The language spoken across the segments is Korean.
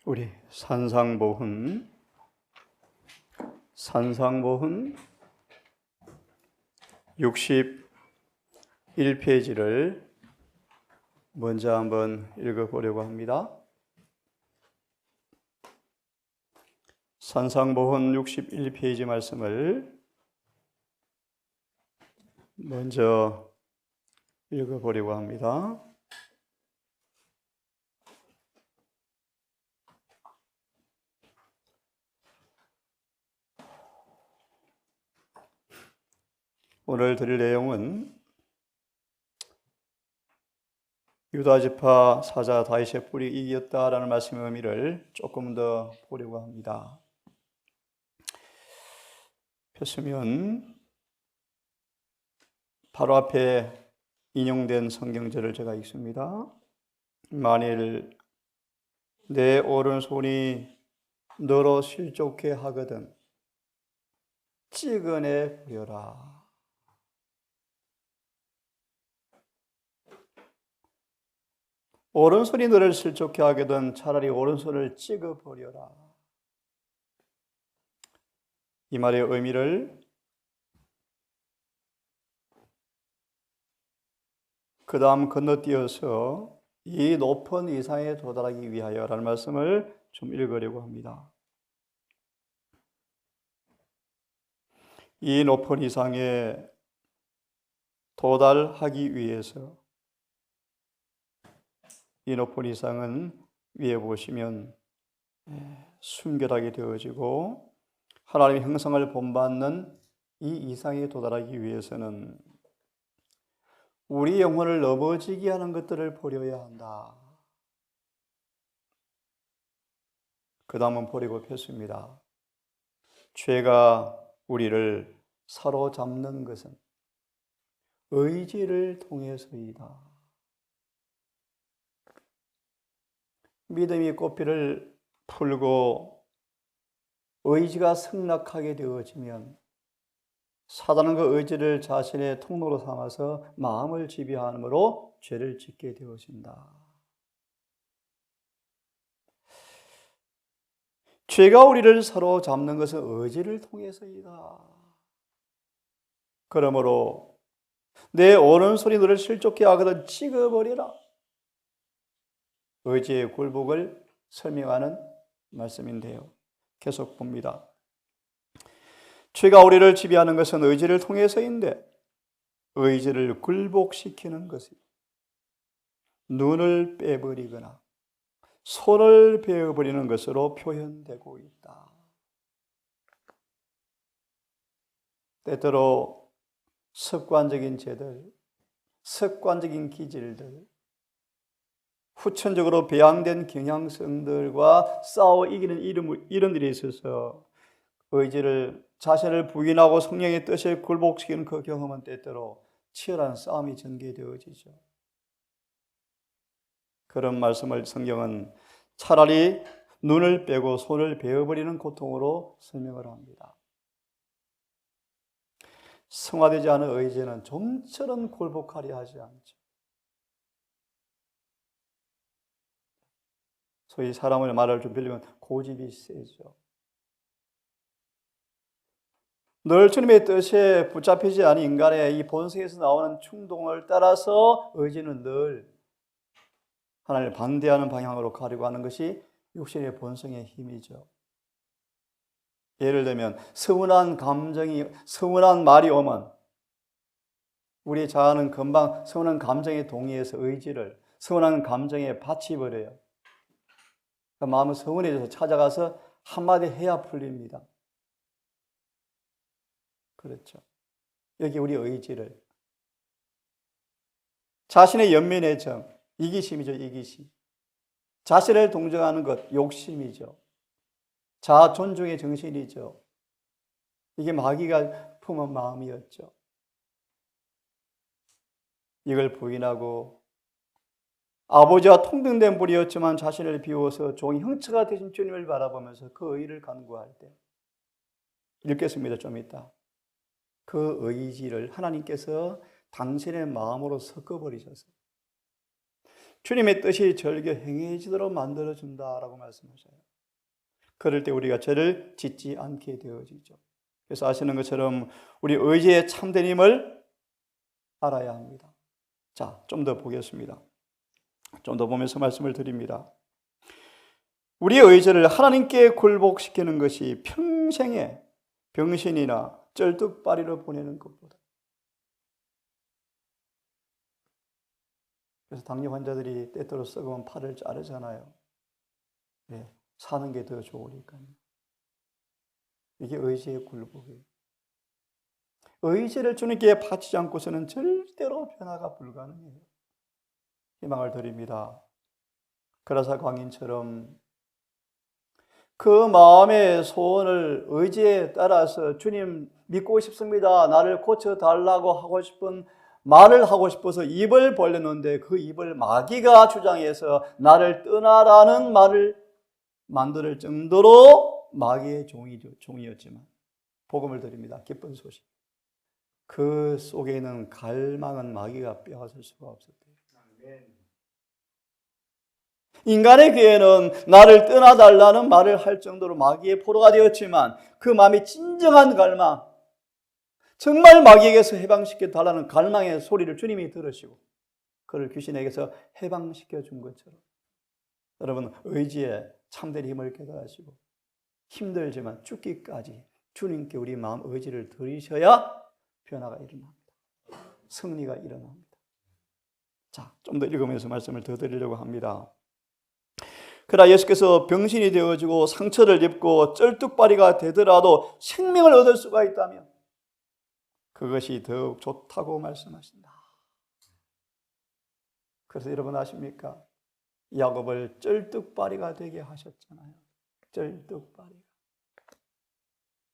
우리 산상보훈 61페이지를 먼저 한번 읽어보려고 합니다. 산상보훈 61페이지 말씀을 먼저 읽어보려고 합니다. 오늘 드릴 내용은 유다지파 사자 다윗의 뿔이 이겼다라는 말씀의 의미를 조금 더 보려고 합니다. 펴시면 바로 앞에 인용된 성경절을 제가 읽습니다. 만일 내 오른손이 너로 실족해 하거든 찍어내 버려라. 오른손이 너를 실족해 하거든 차라리 오른손을 찍어 버려라. 이 말의 의미를 그 다음 건너뛰어서 이 높은 이상에 도달하기 위하여라는 말씀을 좀 읽으려고 합니다. 이 높은 이상에 도달하기 위해서, 이 높은 이상은 위에 보시면 순결하게 되어지고 하나님의 형상을 본받는 이 이상에 도달하기 위해서는 우리 영혼을 넘어지게 하는 것들을 버려야 한다. 그 다음은 버리고 폈습니다. 죄가 우리를 사로잡는 것은 의지를 통해서이다. 믿음이 꼬피를 풀고 의지가 승낙하게 되어지면 사단은 그 의지를 자신의 통로로 삼아서 마음을 지배함으로 죄를 짓게 되어진다. 죄가 우리를 사로잡는 것은 의지를 통해서이다. 그러므로 내 오른손이 너를 실족해 하거든 찍어버리라. 의지의 굴복을 설명하는 말씀인데요. 계속 봅니다. 죄가 우리를 지배하는 것은 의지를 통해서인데 의지를 굴복시키는 것이 눈을 빼버리거나 손을 베어버리는 것으로 표현되고 있다. 때때로 습관적인 죄들, 습관적인 기질들, 후천적으로 배양된 경향성들과 싸워 이기는 이런 일이 있어서 의지를 자신을 부인하고 성령의 뜻에 굴복시키는 그 경험은 때때로 치열한 싸움이 전개되어지죠. 그런 말씀을 성경은 차라리 눈을 빼고 손을 베어버리는 고통으로 설명을 합니다. 성화되지 않은 의지는 좀처럼 굴복하려 하지 않죠. 소위 사람의 말을 좀 빌리면 고집이 세죠. 늘 주님의 뜻에 붙잡히지 않은 인간의 이 본성에서 나오는 충동을 따라서 의지는 늘 하나님을 반대하는 방향으로 가려고 하는 것이 육신의 본성의 힘이죠. 예를 들면 서운한 말이 오면 우리 자아는 금방 서운한 감정에 동의해서 의지를 서운한 감정에 바치버려요. 마음은 서운해져서 찾아가서 한마디 해야 풀립니다. 그렇죠. 여기 우리 의지를 자신의 연민의 정, 이기심이죠. 이기심. 자신을 동정하는 것, 욕심이죠. 자아 존중의 정신이죠. 이게 마귀가 품은 마음이었죠. 이걸 부인하고 아버지와 통등된 불이었지만 자신을 비워서 종이 형체가 되신 주님을 바라보면서 그 의를 간구할 때 읽겠습니다. 좀 이따. 그 의지를 하나님께서 당신의 마음으로 섞어버리셔서 주님의 뜻이 절개 행해지도록 만들어준다라고 말씀하셔요. 그럴 때 우리가 죄를 짓지 않게 되어지죠. 그래서 아시는 것처럼 우리 의지의 참된 힘을 알아야 합니다. 자, 좀 더 보겠습니다. 좀 더 보면서 말씀을 드립니다. 우리의 의지를 하나님께 굴복시키는 것이 평생에 병신이나 쩔뚝발이로 보내는 것보다. 그래서 당뇨 환자들이 때때로 썩으면 팔을 자르잖아요. 네, 사는 게 더 좋으니까요. 이게 의지의 굴복이에요. 의지를 주님께 바치지 않고서는 절대로 변화가 불가능해요. 희망을 드립니다. 그라사 광인처럼 그 마음의 소원을 의지에 따라서 주님 믿고 싶습니다. 나를 고쳐달라고 하고 싶은 말을 하고 싶어서 입을 벌렸는데 그 입을 마귀가 주장해서 나를 떠나라는 말을 만들 정도로 마귀의 종이었지만 복음을 드립니다. 기쁜 소식. 그 속에 있는 갈망은 마귀가 빼앗을 수가 없었대요. 인간의 귀에는 나를 떠나달라는 말을 할 정도로 마귀의 포로가 되었지만 그 마음이 진정한 갈망, 정말 마귀에게서 해방시켜 달라는 갈망의 소리를 주님이 들으시고 그를 귀신에게서 해방시켜 준 것처럼 여러분 의지에 참된 힘을 깨달으시고 힘들지만 죽기까지 주님께 우리 마음 의지를 드리셔야 변화가 일어납니다. 승리가 일어납니다. 자, 좀 더 읽으면서 말씀을 더 드리려고 합니다. 그러나 예수께서 병신이 되어지고 상처를 입고 쩔뚝발이가 되더라도 생명을 얻을 수가 있다면 그것이 더욱 좋다고 말씀하신다. 그래서 여러분 아십니까? 야곱을 쩔뚝발이가 되게 하셨잖아요. 쩔뚝발이가.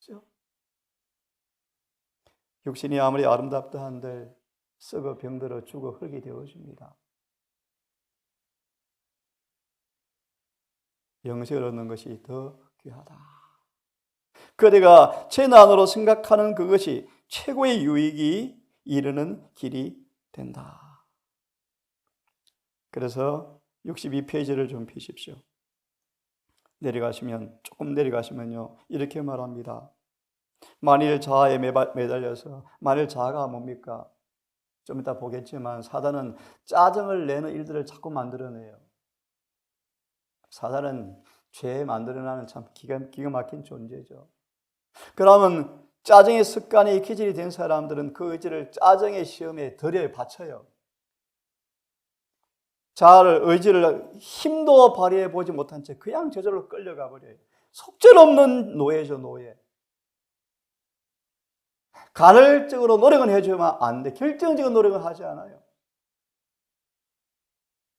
그렇죠? 육신이 아무리 아름답다 한들 썩어 병들어 죽어 흙이 되어집니다. 영생을 얻는 것이 더 귀하다. 그대가 재난으로 생각하는 그것이 최고의 유익이 이르는 길이 된다. 그래서 62페이지를 좀 펴십시오. 조금 내려가시면요. 이렇게 말합니다. 만일 자아에 매달려서, 만일 자아가 뭡니까? 좀 이따 보겠지만 사단은 짜증을 내는 일들을 자꾸 만들어내요. 사단은 죄 만들어내는 참 기가 막힌 존재죠. 그러면 짜증의 습관이 기질이 된 사람들은 그 의지를 짜증의 시험에 덜에 바쳐요. 자아를 의지를 힘도 발휘해 보지 못한 채 그냥 저절로 끌려가 버려요. 속절없는 노예죠, 노예. 간헐적으로 노력은 해주면 안 돼. 결정적인 노력은 하지 않아요.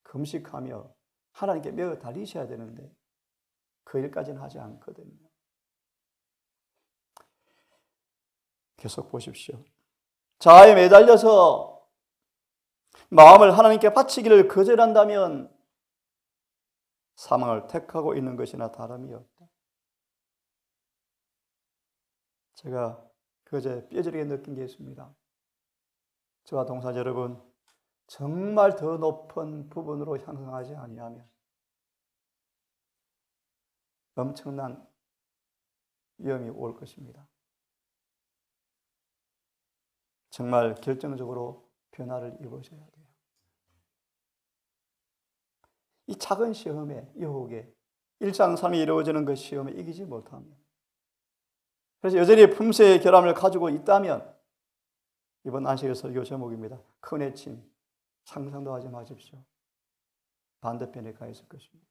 금식하며 하나님께 매어 달리셔야 되는데 그 일까지는 하지 않거든요. 계속 보십시오. 자아에 매달려서 마음을 하나님께 바치기를 거절한다면 사망을 택하고 있는 것이나 다름이 없다. 제가 그제 뼈저리게 느낀 게 있습니다. 저와 동사 여러분, 정말 더 높은 부분으로 향상하지 아니하면 엄청난 위험이 올 것입니다. 정말 결정적으로 변화를 입으셔야 돼요. 이 작은 시험에, 유혹에, 일상삼이 이루어지는 그 시험에 이기지 못하면, 그래서 여전히 품새의 결함을 가지고 있다면, 이번 안식일 설교 제목입니다. 큰 해침, 상상도 하지 마십시오. 반대편에 가 있을 것입니다.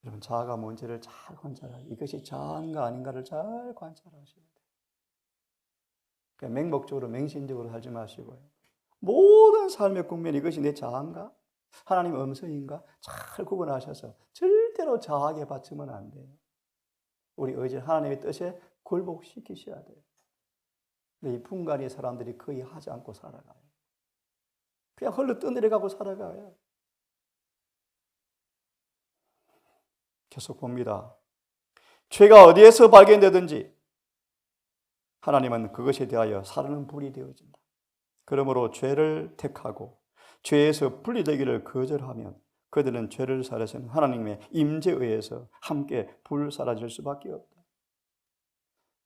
여러분, 자아가 뭔지를 잘 관찰하세요. 이것이 자아인가 아닌가를 잘 관찰하셔야 돼요. 그러니까 맹목적으로, 맹신적으로 살지 마시고요. 모든 삶의 국면, 이것이 내 자아인가? 하나님의 음성인가? 잘 구분하셔서 절대로 자아에 바치면 안 돼요. 우리 의지 하나님의 뜻에 굴복시키셔야 돼요. 근데 이 분간이 사람들이 거의 하지 않고 살아가요. 그냥 헐로 떠내려가고 살아가요. 계속 봅니다. 죄가 어디에서 발견되든지 하나님은 그것에 대하여 사르는 불이 되어진다. 그러므로 죄를 택하고 죄에서 분리되기를 거절하면 그들은 죄를 살아서는 하나님의 임재에 의해서 함께 불사라질 수밖에 없다.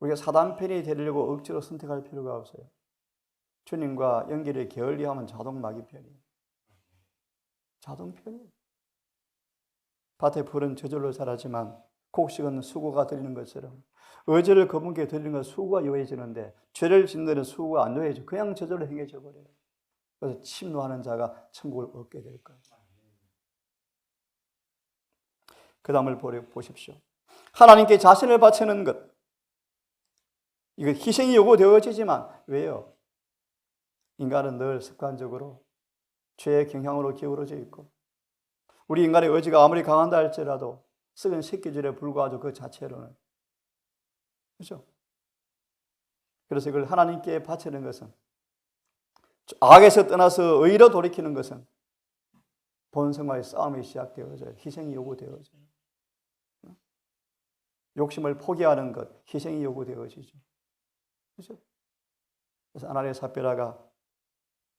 우리가 사단 편이 되려고 억지로 선택할 필요가 없어요. 주님과 연결이 게을리하면 자동 마귀 편이에요. 자동 편이에요. 밭의 풀은 저절로 자라지만 곡식은 수고가 드리는 것처럼 의지를 그분께 드리는 건 수고가 요해지는데 죄를 짓는 수고가 안 요해져. 그냥 저절로 행해져 버려요. 그래서 침노하는 자가 천국을 얻게 될 거예요. 그 다음을 보십시오. 하나님께 자신을 바치는 것. 이거 희생이 요구되어지지만 왜요? 인간은 늘 습관적으로 죄의 경향으로 기울어져 있고 우리 인간의 의지가 아무리 강한다 할지라도 썩은 새끼줄에 불과하죠. 그 자체로는. 그렇죠? 그래서 이걸 하나님께 바치는 것은 악에서 떠나서 의로 돌이키는 것은 본성과의 싸움이 시작되어져요. 희생이 요구되어져요. 욕심을 포기하는 것, 희생이 요구되어지죠. 그렇죠? 그래서 아나니아 삽비라가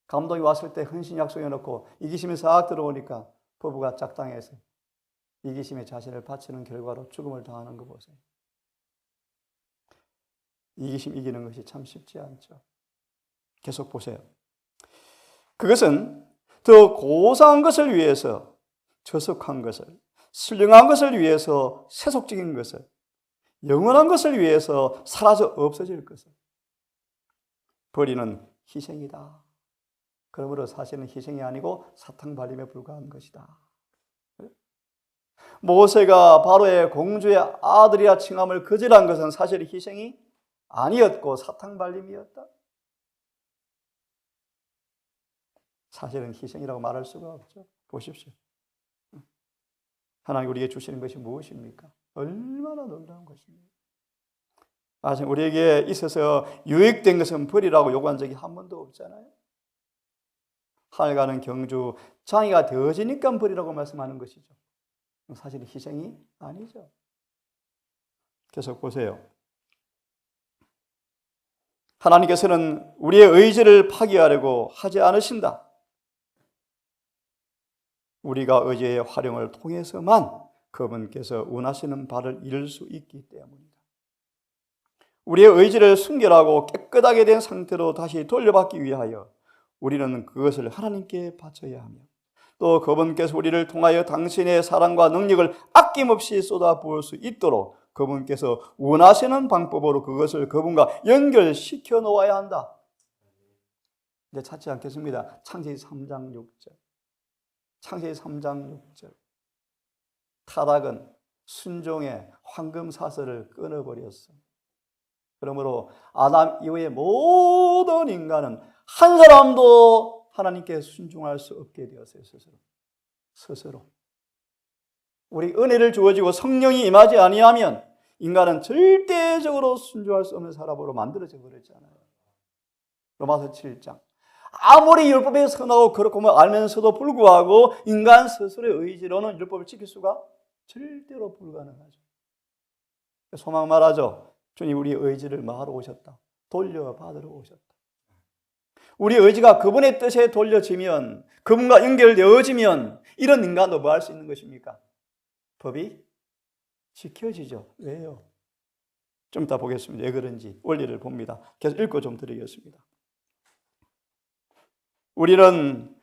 감동이 왔을 때 헌신 약속해놓고 이기심이 싹 들어오니까 부부가 짝당해서 이기심에 자신을 바치는 결과로 죽음을 당하는 거 보세요. 이기심 이기는 것이 참 쉽지 않죠. 계속 보세요. 그것은 더 고상한 것을 위해서 저속한 것을, 신령한 것을 위해서 세속적인 것을, 영원한 것을 위해서 사라져 없어질 것을 버리는 희생이다. 그러므로 사실은 희생이 아니고 사탕 발림에 불과한 것이다. 모세가 바로의 공주의 아들이라 칭함을 거절한 것은 사실 희생이 아니었고 사탕 발림이었다. 사실은 희생이라고 말할 수가 없죠. 보십시오. 하나님 우리에게 주시는 것이 무엇입니까? 얼마나 놀라운 것입니까? 우리에게 있어서 유익된 것은 버리라고 요구한 적이 한 번도 없잖아요. 하늘 가는 경주, 장애가 되어지니까 버리라고 말씀하는 것이죠. 사실 희생이 아니죠. 계속 보세요. 하나님께서는 우리의 의지를 파기하려고 하지 않으신다. 우리가 의지의 활용을 통해서만 그분께서 원하시는 바를 이룰 수 있기 때문이다. 우리의 의지를 순결하고 깨끗하게 된 상태로 다시 돌려받기 위하여 우리는 그것을 하나님께 바쳐야 하며 또 그분께서 우리를 통하여 당신의 사랑과 능력을 아낌없이 쏟아부을 수 있도록 그분께서 원하시는 방법으로 그것을 그분과 연결시켜 놓아야 한다. 이제 찾지 않겠습니다. 창세기 3장 6절. 창세기 3장 6절. 타락은 순종의 황금 사슬을 끊어버렸어. 그러므로 아담 이후의 모든 인간은 한 사람도 하나님께 순종할 수 없게 되었어요. 스스로. 우리 은혜를 주어지고 성령이 임하지 아니하면 인간은 절대적으로 순종할 수 없는 사람으로 만들어져 버렸잖아요. 로마서 7장. 아무리 율법에 선하고 그렇고 알면서도 불구하고 인간 스스로의 의지로는 율법을 지킬 수가 절대로 불가능하죠. 소망 말하죠. 주님 우리 의지를 뭐하러 오셨다? 돌려받으러 오셨다. 우리 의지가 그분의 뜻에 돌려지면 그분과 연결되어지면 이런 인간도 뭐 할 수 있는 것입니까? 법이 지켜지죠. 왜요? 좀 이따 보겠습니다. 왜 그런지 원리를 봅니다. 계속 읽고 좀 드리겠습니다. 우리는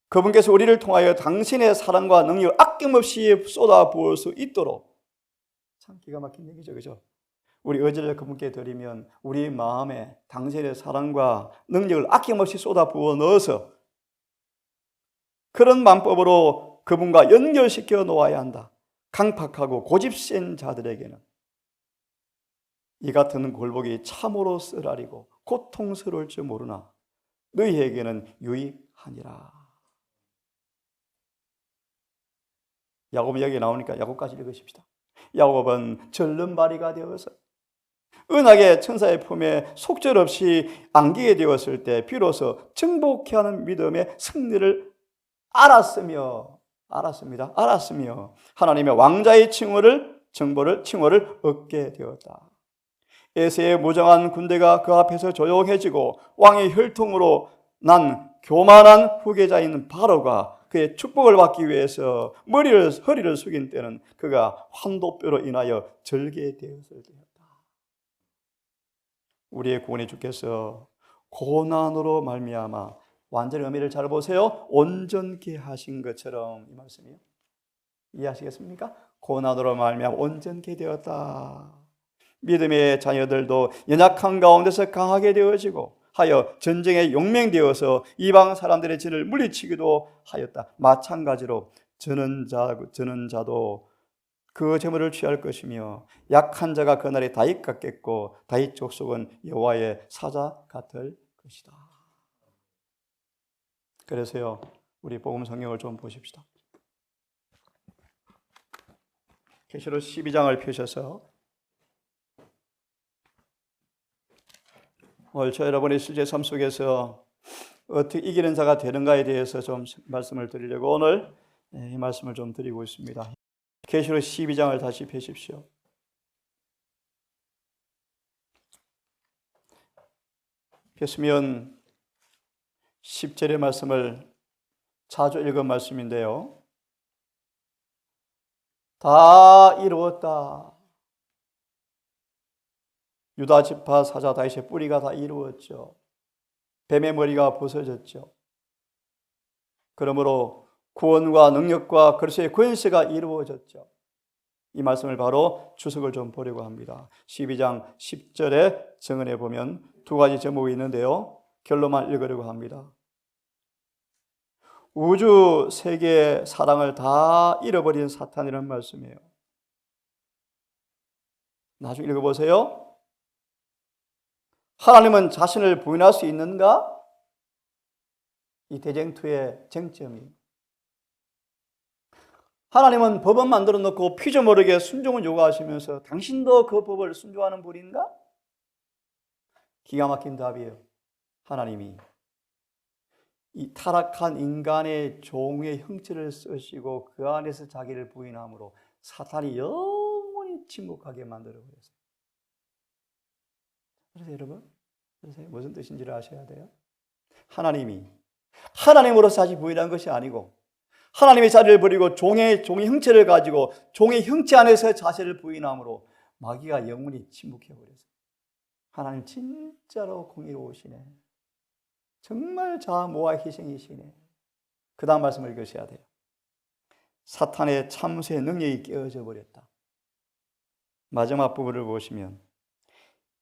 그분께서 우리를 통하여 당신의 사랑과 능력을 아낌없이 쏟아부을 수 있도록 참 기가 막힌 얘기죠. 그죠? 우리 의지를 그분께 드리면 우리 마음에 당신의 사랑과 능력을 아낌없이 쏟아부어 넣어서 그런 방법으로 그분과 연결시켜 놓아야 한다. 강팍하고 고집센 자들에게는 이 같은 굴복이 참으로 쓰라리고 고통스러울 줄 모르나 너희에게는 유익하니라. 야곱 이야기 나오니까 야곱까지 읽으십시다. 야곱은 절름발이가 되어서 은하계 천사의 품에 속절없이 안기게 되었을 때 비로소 정복케 하는 믿음의 승리를 알았으며 하나님의 왕자의 칭호를 얻게 되었다. 에세의 무장한 군대가 그 앞에서 조용해지고 왕의 혈통으로 난 교만한 후계자인 바로가 그의 축복을 받기 위해서 허리를 숙인 때는 그가 환도뼈로 인하여 절개되었을 때였다. 우리의 구원의 주께서 고난으로 말미암아 완전히 의미를 잘 보세요. 온전케 하신 것처럼, 이 말씀이요. 이해하시겠습니까? 고난으로 말미암아 온전케 되었다. 믿음의 자녀들도 연약한 가운데서 강하게 되어지고 하여 전쟁에 용맹되어서 이방 사람들의 진을 물리치기도 하였다. 마찬가지로 전원자도 그 재물을 취할 것이며 약한 자가 그날에 다윗 같겠고 다윗 족속은 여호와의 사자 같을 것이다. 그래서요, 우리 복음 성경을 좀 보십시다. 계시록 12장을 펴셔서 오늘 저 여러분의 실제 삶 속에서 어떻게 이기는 자가 되는가에 대해서 좀 말씀을 드리려고 오늘 이 말씀을 좀 드리고 있습니다. 계시록 12장을 다시 펴십시오. 폈으면 10절의 말씀을 자주 읽은 말씀인데요. 다 이루었다. 유다 지파 사자 다윗의 뿌리가 다 이루었죠. 뱀의 머리가 부서졌죠. 그러므로 구원과 능력과 그리스도의 권세가 이루어졌죠. 이 말씀을 바로 주석을 좀 보려고 합니다. 12장 10절에 정언해 보면 두 가지 제목이 있는데요. 결론만 읽으려고 합니다. 우주 세계의 사랑을 다 잃어버린 사탄이라는 말씀이에요. 나중에 읽어보세요. 하나님은 자신을 부인할 수 있는가? 이 대쟁투의 쟁점이. 하나님은 법은 만들어 놓고 피조 모르게 순종을 요구하시면서 당신도 그 법을 순종하는 분인가? 기가 막힌 답이에요. 하나님이 이 타락한 인간의 종의 형체를 쓰시고 그 안에서 자기를 부인함으로 사탄이 영원히 침묵하게 만들어버렸어요. 그래서 여러분, 무슨 뜻인지를 아셔야 돼요. 하나님이 하나님으로서 자기 부인한 것이 아니고 하나님의 자리를 버리고 종의 형체를 가지고 종의 형체 안에서 자신을 부인함으로 마귀가 영원히 침묵해버렸어요. 하나님 진짜로 공의로우시네. 정말 자모와 희생이시네. 그 다음 말씀을 읽으셔야 돼요. 사탄의 참수의 능력이 깨어져 버렸다. 마지막 부분을 보시면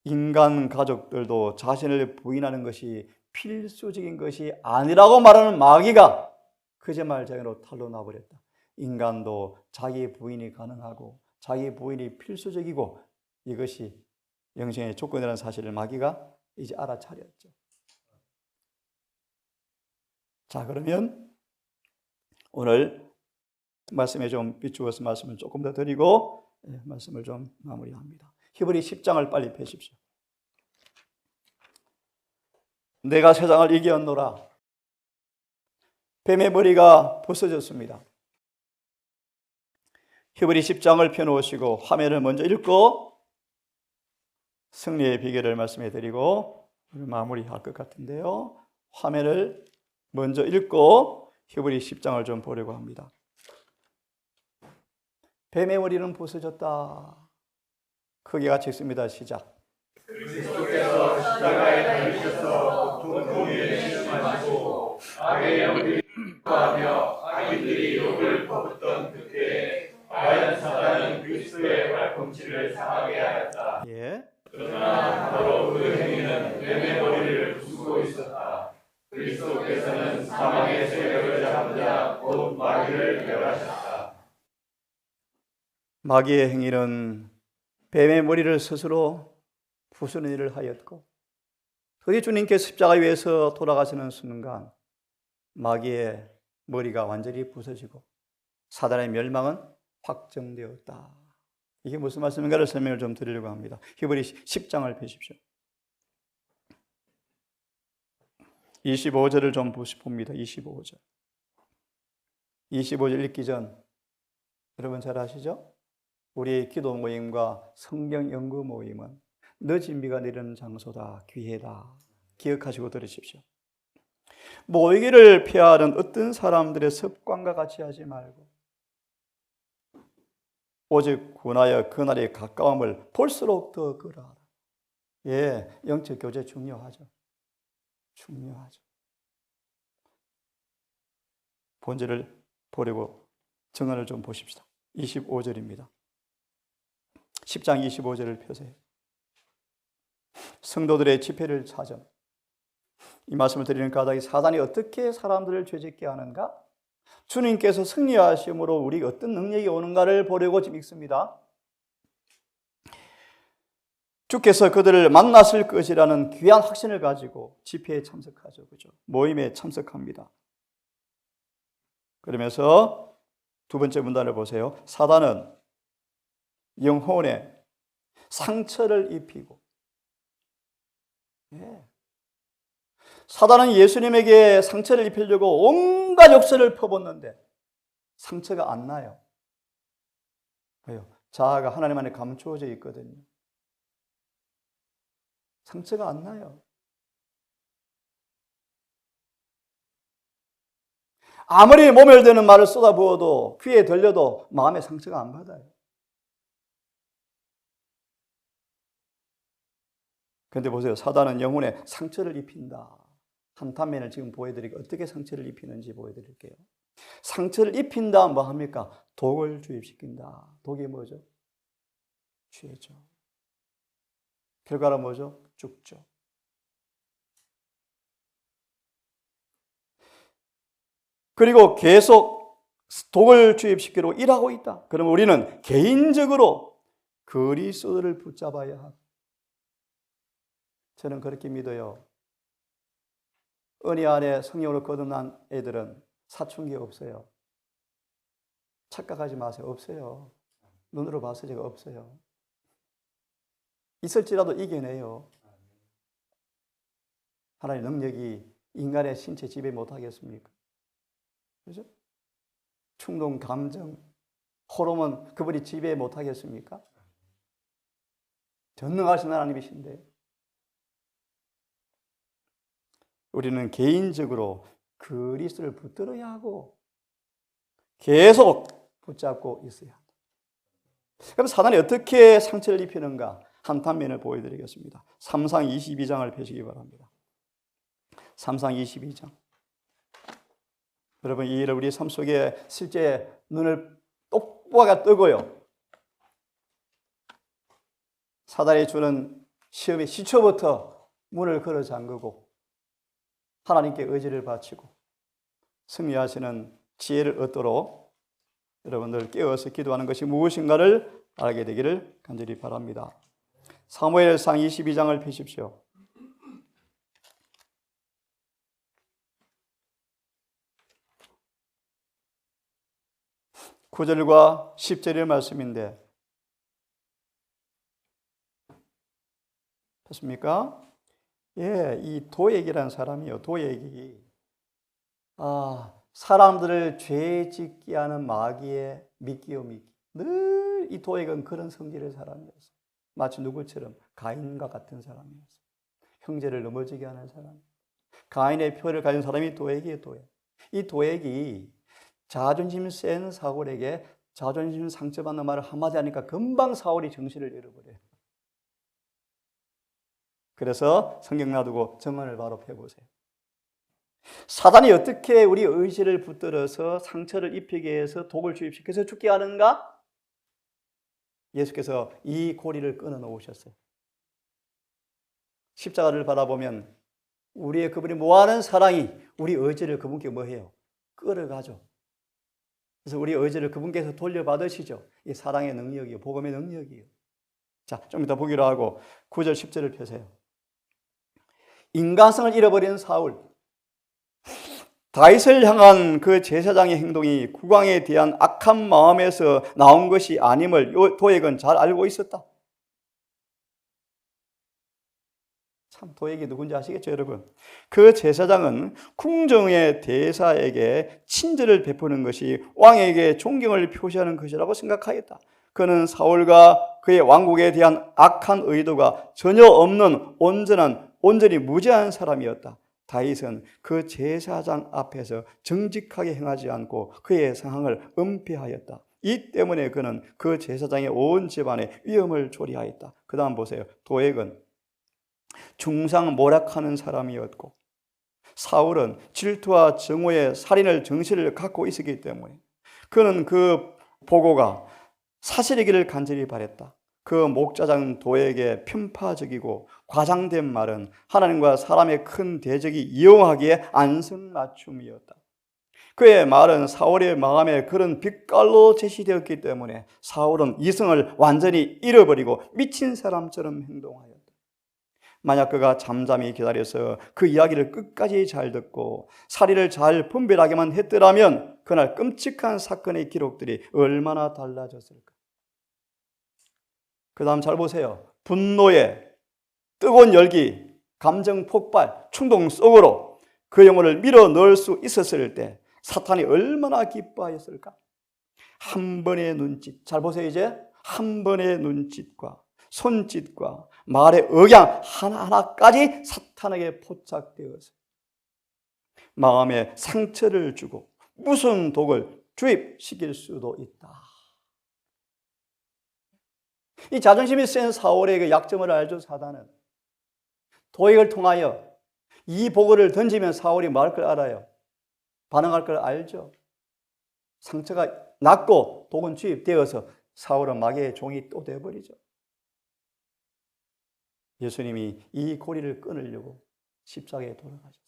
인간 가족들도 자신을 부인하는 것이 필수적인 것이 아니라고 말하는 마귀가 거짓말쟁이로 탄로 나버렸다. 인간도 자기 부인이 가능하고 자기 부인이 필수적이고 이것이 영생의 조건이라는 사실을 마귀가 이제 알아차렸죠. 자, 그러면 오늘 말씀에 좀 비추어서 말씀을 조금 더 드리고 말씀을 좀 마무리합니다. 히브리 10장을 빨리 펴십시오. 내가 세상을 이겼노라. 뱀의 머리가 부서졌습니다. 히브리 10장을 펴놓으시고 화면을 먼저 읽고 승리의 비결을 말씀해 드리고 마무리할 것 같은데요. 화면을 먼저 읽고 히브리 10장을 좀 보려고 합니다. 뱀의 머리는 부서졌다. 크게 같이 읽습니다. 시작. 그리스도께서 십자가에 달리셔서 고통을 신음하시고 악의 영들이 하며 악인들이 욕을 퍼붓던 그때 과연 사단은 그리스도의 발꿈치를 상하게 하였다. 그러나 바로 그 행위는 뱀의 머리를 부수고 있었다. 그리스도께서는 사망의 세력을 잡으자 곧 마귀를 멸하셨다. 마귀의 행위는 뱀의 머리를 스스로 부수는 일을 하였고 그게 주님께서 십자가 위에서 돌아가시는 순간 마귀의 머리가 완전히 부서지고 사단의 멸망은 확정되었다. 이게 무슨 말씀인가를 설명을 좀 드리려고 합니다. 히브리 10장을 펴십시오. 25절을 좀 봅니다. 25절. 25절 읽기 전 여러분 잘 아시죠? 우리의 기도 모임과 성경 연구 모임은 늦은 비가 내리는 장소다, 기회다. 기억하시고 들으십시오. 모이기를 피하는 어떤 사람들의 습관과 같이 하지 말고 오직 군하여 그날이 가까움을 볼수록 더 그러하라. 예, 영적 교제 중요하죠. 중요하죠. 본질을 보려고 정언을 좀 보십시다. 25절입니다. 10장 25절을 펴세요. 성도들의 집회를 찾아. 이 말씀을 드리는 까닭이 사단이 어떻게 사람들을 죄짓게 하는가? 주님께서 승리하심으로 우리가 어떤 능력이 오는가를 보려고 지금 읽습니다. 주께서 그들을 만났을 것이라는 귀한 확신을 가지고 집회에 참석하죠. 그죠? 모임에 참석합니다. 그러면서 두 번째 문단을 보세요. 사단은 영혼에 상처를 입히고, 사단은 예수님에게 상처를 입히려고 온갖 역설을 퍼붓는데 상처가 안 나요. 왜요? 자아가 하나님 안에 감추어져 있거든요. 상처가 안 나요. 아무리 모멸되는 말을 쏟아부어도 귀에 들려도 마음에 상처가 안 받아요. 그런데 보세요. 사단은 영혼에 상처를 입힌다. 한 단면을 지금 보여드리고 어떻게 상처를 입히는지 보여드릴게요. 상처를 입힌다 뭐 합니까? 독을 주입시킨다. 독이 뭐죠? 죄죠. 결과는 뭐죠? 죽죠. 그리고 계속 독을 주입시키려고 일하고 있다. 그러면 우리는 개인적으로 그리스도를 붙잡아야 하고, 저는 그렇게 믿어요. 은혜 안에 성령으로 거듭난 애들은 사춘기 없어요. 착각하지 마세요. 없어요. 눈으로 봐서 제가 없어요. 있을지라도 이겨내요. 하나님의 능력이 인간의 신체 지배 못하겠습니까? 그죠? 충동, 감정, 호르몬 그분이 지배 못하겠습니까? 전능하신 하나님이신데 우리는 개인적으로 그리스도를 붙들어야 하고 계속 붙잡고 있어야 합니다. 그럼 사단이 어떻게 상처를 입히는가? 한 단면을 보여드리겠습니다. 3상 22장을 펴시기 바랍니다. 3상 22장. 여러분, 이 일을 우리 삶 속에 실제 눈을 똑바로 뜨고요. 사단이 주는 시험의 시초부터 문을 걸어 잠그고 하나님께 의지를 바치고 승리하시는 지혜를 얻도록 여러분들 깨어서 기도하는 것이 무엇인가를 알게 되기를 간절히 바랍니다. 사무엘상 22장을 펴십시오. (9절과 10절의) 말씀인데 됐습니까? 예, 이 도액이라는 사람이요. 도액이 사람들을 죄 짓게 하는 마귀의 미끼요 미끼. 늘 이 도액은 그런 성질의 사람이었어요. 마치 누구처럼 가인과 같은 사람이었어요. 형제를 넘어지게 하는 사람. 가인의 표를 가진 사람이 도액이에요. 도액. 이 도액이 자존심 센 사울에게 자존심 상처받는 말을 한마디 하니까 금방 사울이 정신을 잃어버려요. 그래서 성경 놔두고 정언을 바로 펴보세요. 사단이 어떻게 우리 의지를 붙들어서 상처를 입히게 해서 독을 주입시켜서 죽게 하는가? 예수께서 이 고리를 끊어 놓으셨어요. 십자가를 바라보면 우리의 그분이 모아는 사랑이 우리 의지를 그분께 뭐해요? 끌어가죠. 그래서 우리 의지를 그분께서 돌려받으시죠. 이 사랑의 능력이요, 복음의 능력이요. 자, 좀 이따 보기로 하고 9절 10절을 펴세요. 인간성을 잃어버린 사울, 다윗을 향한 그 제사장의 행동이 국왕에 대한 악한 마음에서 나온 것이 아님을 도액은 잘 알고 있었다. 참 도액이 누군지 아시겠죠, 여러분? 그 제사장은 궁정의 대사에게 친절을 베푸는 것이 왕에게 존경을 표시하는 것이라고 생각하였다. 그는 사울과 그의 왕국에 대한 악한 의도가 전혀 없는 온전히 무죄한 사람이었다. 다윗은 그 제사장 앞에서 정직하게 행하지 않고 그의 상황을 은폐하였다. 이 때문에 그는 그 제사장의 온 집안에 위험을 초래하였다. 그 다음 보세요. 도액은 중상모략하는 사람이었고 사울은 질투와 정오의 살인을 정신을 갖고 있었기 때문에 그는 그 보고가 사실이기를 간절히 바랬다. 그 목자장 도에게 편파적이고 과장된 말은 하나님과 사람의 큰 대적이 이용하기에 안성맞춤이었다. 그의 말은 사울의 마음에 그런 빛깔로 제시되었기 때문에 사울은 이성을 완전히 잃어버리고 미친 사람처럼 행동하였다. 만약 그가 잠잠히 기다려서 그 이야기를 끝까지 잘 듣고 사리를 잘 분별하게만 했더라면 그날 끔찍한 사건의 기록들이 얼마나 달라졌을까. 그 다음 잘 보세요. 분노에 뜨거운 열기, 감정 폭발, 충동 속으로 그 영혼을 밀어 넣을 수 있었을 때 사탄이 얼마나 기뻐하였을까. 한 번의 눈짓, 잘 보세요. 이제 한 번의 눈짓과 손짓과 말의 억양 하나하나까지 사탄에게 포착되어서 마음에 상처를 주고 무슨 독을 주입시킬 수도 있다. 이 자존심이 센 사울의 그 약점을 알죠. 사단은 도액을 통하여 이 보고를 던지면 사울이 뭐 할 걸 알아요. 반응할 걸 알죠. 상처가 났고 독은 주입되어서 사울은 마귀의 종이 또 되어버리죠. 예수님이 이 고리를 끊으려고 십자가에 돌아가셨어요.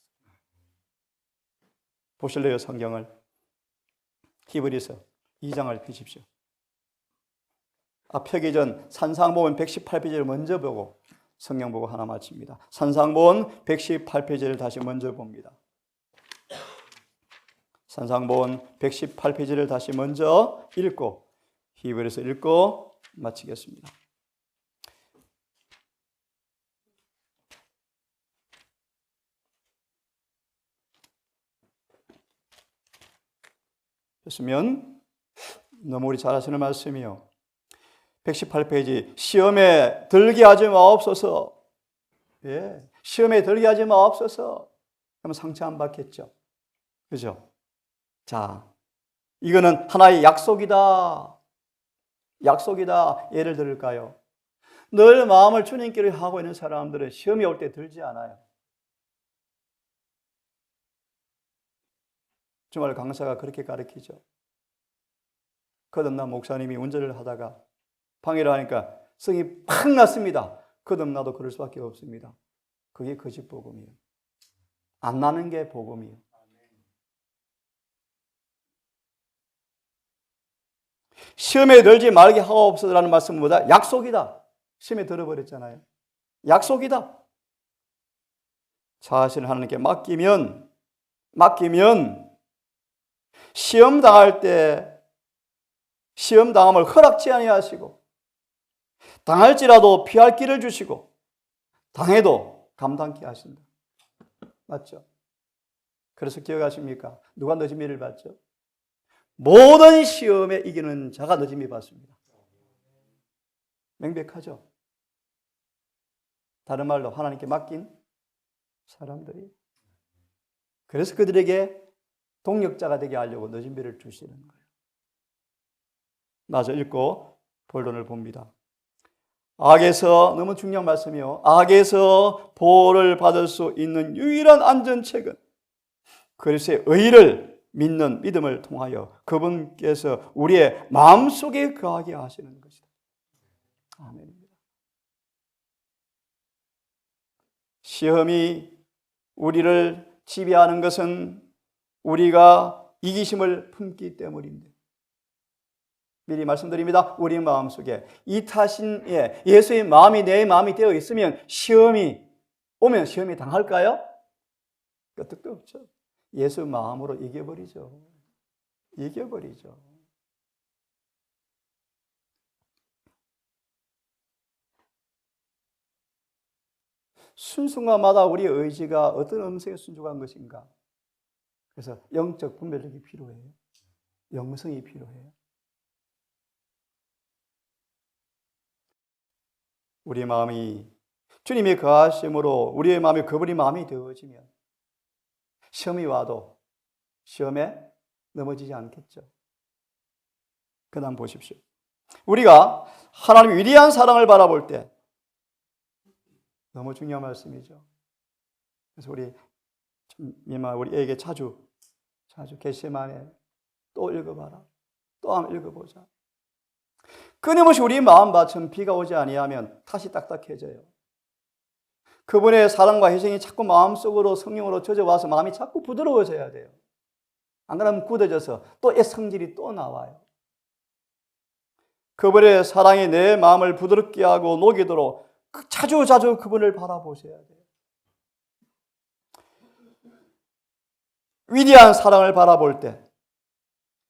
보실래요? 성경을 히브리서 2장을 펴십시오. 펴기 전 산상보원 118페이지를 먼저 보고 성경 보고 하나 마칩니다. 산상보원 118페이지를 다시 먼저 봅니다. 산상보원 118페이지를 다시 먼저 읽고 히브리서 읽고 마치겠습니다. 됐으면 너무 우리 잘 아시는 말씀이요. 118페이지 시험에 들게 하지 마옵소서. 예, 시험에 들게 하지 마옵소서. 그러면 상처 안 받겠죠. 그죠? 자, 이거는 하나의 약속이다. 약속이다. 예를 들을까요? 늘 마음을 주님께 하고 있는 사람들은 시험이 올 때 들지 않아요. 주말 강사가 그렇게 가르치죠. 거듭난 목사님이 운전을 하다가 방해를 하니까 성이 팍 났습니다. 거듭나도 그럴 수밖에 없습니다. 그게 거짓 복음이에요. 안 나는 게 복음이에요. 시험에 들지 말게 하옵소서라는 말씀보다 약속이다. 시험에 들어버렸잖아요. 약속이다. 자신을 하나님께 맡기면 시험 당할 때 시험 당함을 허락지 아니하시고 당할지라도 피할 길을 주시고 당해도 감당케 하신다. 맞죠? 그래서 기억하십니까? 누가 늦은미를 받죠? 모든 시험에 이기는 자가 늦은미 받습니다. 명백하죠? 다른 말로 하나님께 맡긴 사람들이. 그래서 그들에게 동력자가 되게 하려고 늦은미를 주시는 거예요. 나저 읽고 본론을 봅니다. 악에서, 너무 중요한 말씀이요. 악에서 보호를 받을 수 있는 유일한 안전책은 그리스도의 의를 믿는 믿음을 통하여 그분께서 우리의 마음속에 거하게 하시는 것이다. 아멘입니다. 시험이 우리를 지배하는 것은 우리가 이기심을 품기 때문입니다. 미리 말씀드립니다. 우리 마음속에 이타신의 예수의 마음이 내 마음이 되어 있으면 시험이 오면 시험이 당할까요? 끄떡도 없죠. 예수 마음으로 이겨버리죠. 이겨버리죠. 순순간마다 우리의 의지가 어떤 음성에 순종한 것인가? 그래서 영적 분별력이 필요해요. 영성이 필요해요. 우리의 마음이 주님의 거하심으로 우리의 마음이 그분의 마음이 되어지면 시험이 와도 시험에 넘어지지 않겠죠. 그 다음 보십시오. 우리가 하나님의 위대한 사랑을 바라볼 때 너무 중요한 말씀이죠. 그래서 우리에게 자주 겟세마네 또 읽어봐라. 또 한번 읽어보자. 끊임없이 우리 마음밭은 비가 오지 아니하면 다시 딱딱해져요. 그분의 사랑과 희생이 자꾸 마음속으로 성령으로 젖어와서 마음이 자꾸 부드러워져야 돼요. 안 그러면 굳어져서 또 성질이 또 나와요. 그분의 사랑이 내 마음을 부드럽게 하고 녹이도록 자주 그분을 바라보셔야 돼요. 위대한 사랑을 바라볼 때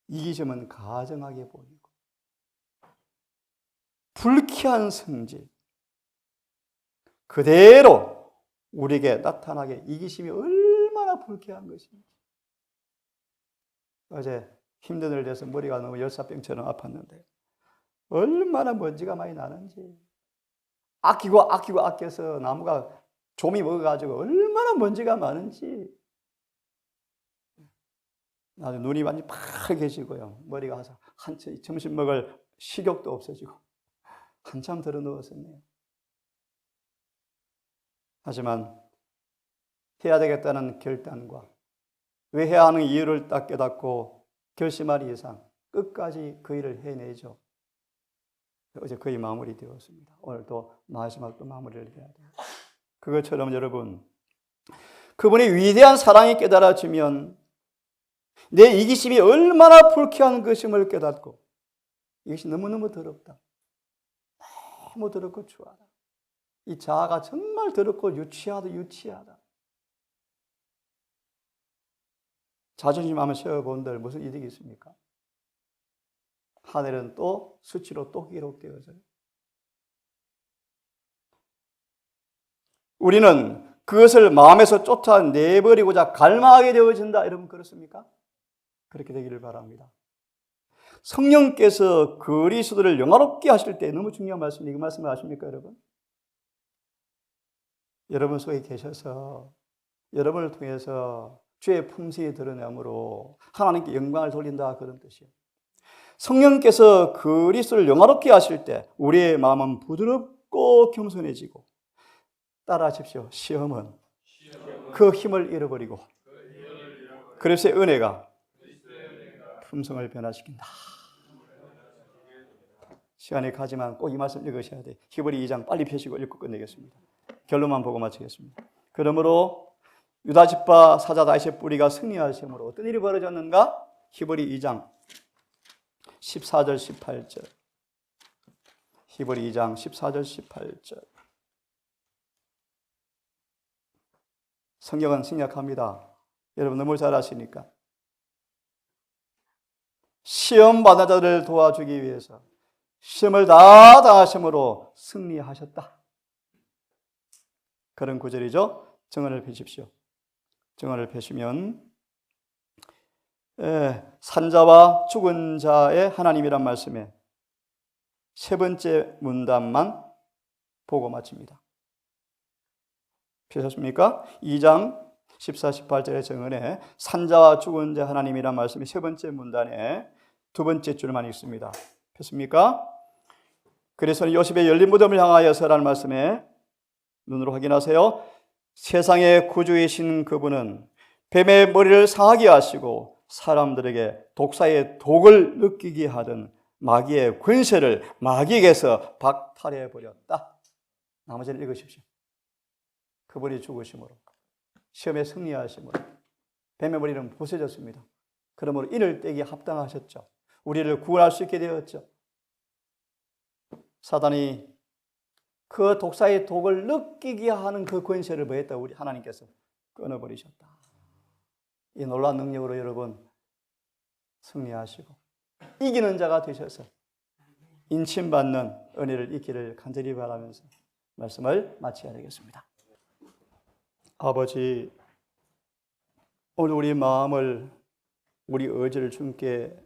이기심은 가정하게 보이고 불쾌한 성질 그대로 우리에게 나타나게 이기심이 얼마나 불쾌한 것인지. 어제 힘든 일 돼서 머리가 너무 열사병처럼 아팠는데 얼마나 먼지가 많이 나는지 아껴서 나무가 좀이 먹어가지고 얼마나 먼지가 많은지. 나중에 눈이 완전히 파래지고요. 머리가 한참 점심 먹을 식욕도 없어지고 한참 들어 누웠었네요. 하지만 해야 되겠다는 결단과 왜 해야 하는 이유를 딱 깨닫고 결심할 이상 끝까지 그 일을 해내죠. 어제 거의 마무리되었습니다. 오늘도 마지막 또 마무리를 해야 돼요. 그것처럼 여러분, 그분의 위대한 사랑이 깨달아지면 내 이기심이 얼마나 불쾌한 것임을 깨닫고 이것이 너무너무 더럽다. 너무 더럽고 추하다. 이 자아가 정말 더럽고 유치하다. 자존심 한번 세워본들 무슨 이득이 있습니까? 하늘은 또 수치로 또 기록되어져요. 우리는 그것을 마음에서 쫓아내버리고자 갈망하게 되어진다. 여러분 그렇습니까? 그렇게 되기를 바랍니다. 성령께서 그리스도를 영화롭게 하실 때 너무 중요한 말씀이 그 말씀을 아십니까 여러분? 여러분 속에 계셔서 여러분을 통해서 주의 품성이 드러남으로 하나님께 영광을 돌린다 그런 뜻이에요. 성령께서 그리스도를 영화롭게 하실 때 우리의 마음은 부드럽고 겸손해지고 따라하십시오. 시험은 그 힘을 잃어버리고 그리스도의 은혜가 품성을 변화시킨다. 시간이 가지만 꼭 이 말씀 읽으셔야 돼요. 히브리 2장 빨리 펴시고 읽고 끝내겠습니다. 결론만 보고 마치겠습니다. 그러므로 유다집파 사자 다윗의 뿌리가 승리하심으로 어떤 일이 벌어졌는가? 히브리 2장 14절 18절 히브리 2장 14절 18절 성경은 생략합니다. 여러분 너무 잘 아시니까. 시험 받는 자들을 도와주기 위해서 시험을 다 당하심으로 승리하셨다. 그런 구절이죠. 정언을 펴십시오. 정언을 펴시면 산자와 죽은 자의 하나님이란 말씀에 세 번째 문단만 보고 마칩니다. 펴셨습니까? 2장 14, 18절의 정언에 산자와 죽은 자 하나님이란 말씀이 세 번째 문단에 두 번째 줄만 읽습니다. 폈습니까? 그래서 요셉의 열린 무덤을 향하여서라는 말씀에 눈으로 확인하세요. 세상의 구주이신 그분은 뱀의 머리를 상하게 하시고 사람들에게 독사의 독을 느끼게 하던 마귀의 권세를 마귀에게서 박탈해 버렸다. 나머지를 읽으십시오. 그분이 죽으심으로 시험에 승리하심으로 뱀의 머리는 부서졌습니다. 그러므로 이를 떼기 합당하셨죠. 우리를 구원할 수 있게 되었죠. 사단이 그 독사의 독을 느끼게 하는 그 권세를 뭐했다? 우리 하나님께서 끊어버리셨다. 이 놀라운 능력으로 여러분 승리하시고 이기는 자가 되셔서 인침받는 은혜를 잊기를 간절히 바라면서 말씀을 마쳐야 되겠습니다. 아버지, 오늘 우리 마음을 우리 의지를 주님께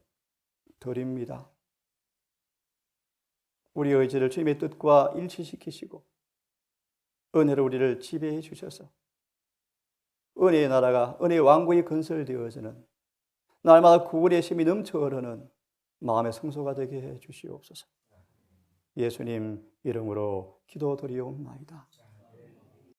드립니다. 우리 의지를 주님의 뜻과 일치시키시고 은혜로 우리를 지배해 주셔서 은혜의 나라가, 은혜의 왕국이 건설되어지는, 날마다 구원의 힘이 넘쳐 흐르는 마음의 성소가 되게 해 주시옵소서. 예수님 이름으로 기도드리옵나이다.